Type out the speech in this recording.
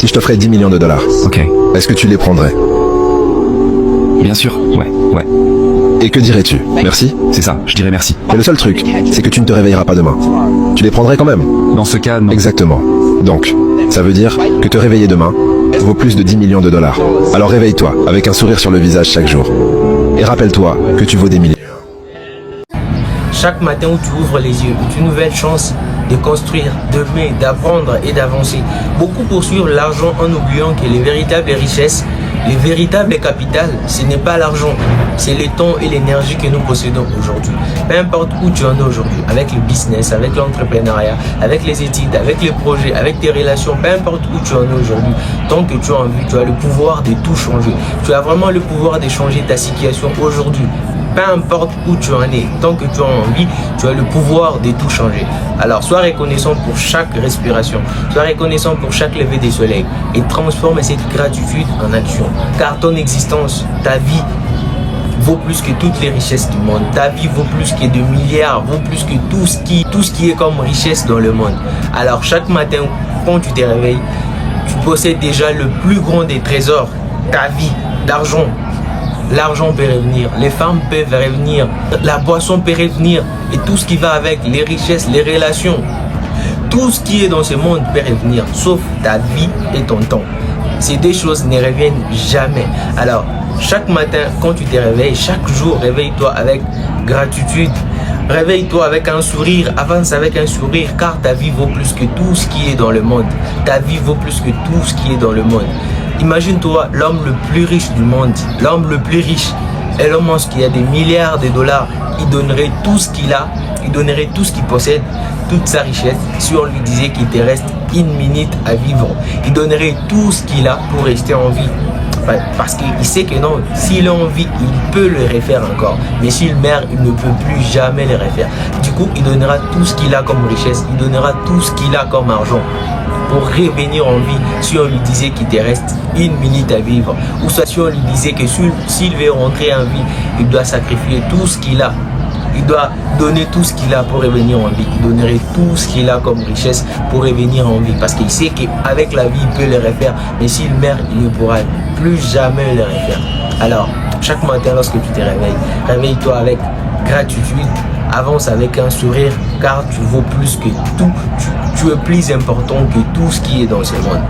Si je t'offrais 10 millions de dollars, Ok. est-ce que tu les prendrais? Bien sûr. Ouais. Et que dirais-tu? Merci? C'est ça, je dirais merci. Mais le seul truc, c'est que tu ne te réveilleras pas demain. Tu les prendrais quand même? Dans ce cas, non. Exactement. Donc, ça veut dire que te réveiller demain vaut plus de 10 millions de dollars. Alors réveille-toi avec un sourire sur le visage chaque jour. Et rappelle-toi que tu vaux des millions. Chaque matin où tu ouvres les yeux, une nouvelle chance de construire, d'aimer, d'apprendre et d'avancer. Beaucoup poursuivent l'argent en oubliant que les véritables richesses, les véritables capitales, ce n'est pas l'argent, c'est le temps et l'énergie que nous possédons aujourd'hui. Peu importe où tu en es aujourd'hui, avec le business, avec l'entrepreneuriat, avec les études, avec les projets, avec tes relations, peu importe où tu en es aujourd'hui, tant que tu as envie, tu as le pouvoir de tout changer. Tu as vraiment le pouvoir de changer ta situation aujourd'hui. Peu importe où tu en es, tant que tu as envie, tu as le pouvoir de tout changer. Alors sois reconnaissant pour chaque respiration, sois reconnaissant pour chaque lever du soleil et transforme cette gratitude en action. Car ton existence, ta vie, vaut plus que toutes les richesses du monde. Ta vie vaut plus que 2 milliards, vaut plus que tout ce qui est comme richesse dans le monde. Alors chaque matin, quand tu te réveilles, tu possèdes déjà le plus grand des trésors, ta vie, d'argent. L'argent peut revenir, les femmes peuvent revenir, la boisson peut revenir et tout ce qui va avec, les richesses, les relations. Tout ce qui est dans ce monde peut revenir, sauf ta vie et ton temps. Ces deux choses ne reviennent jamais. Alors, chaque matin, quand tu te réveilles, chaque jour, réveille-toi avec gratitude. Réveille-toi avec un sourire, avance avec un sourire, car ta vie vaut plus que tout ce qui est dans le monde. Ta vie vaut plus que tout ce qui est dans le monde. Imagine-toi l'homme le plus riche du monde, l'homme le plus riche, Elon Musk qui a des milliards de dollars, il donnerait tout ce qu'il a, il donnerait tout ce qu'il possède, toute sa richesse, si on lui disait qu'il te reste une minute à vivre. Il donnerait tout ce qu'il a pour rester en vie. Parce qu'il sait que non, s'il a envie, il peut le refaire encore. Mais s'il meurt, il ne peut plus jamais le refaire. Du coup, il donnera tout ce qu'il a comme richesse, il donnera tout ce qu'il a comme argent pour revenir en vie. Si on lui disait qu'il te reste une minute à vivre, ou soit si on lui disait que s'il veut rentrer en vie, il doit sacrifier tout ce qu'il a. Il doit donner tout ce qu'il a pour revenir en vie. Il donnerait tout ce qu'il a comme richesse pour revenir en vie. Parce qu'il sait qu'avec la vie, il peut le refaire. Mais s'il meurt, il ne pourra plus jamais le refaire. Alors, chaque matin, lorsque tu te réveilles, réveille-toi avec gratitude. Avance avec un sourire, car tu vaux plus que tout. Tu es plus important que tout ce qui est dans ce monde.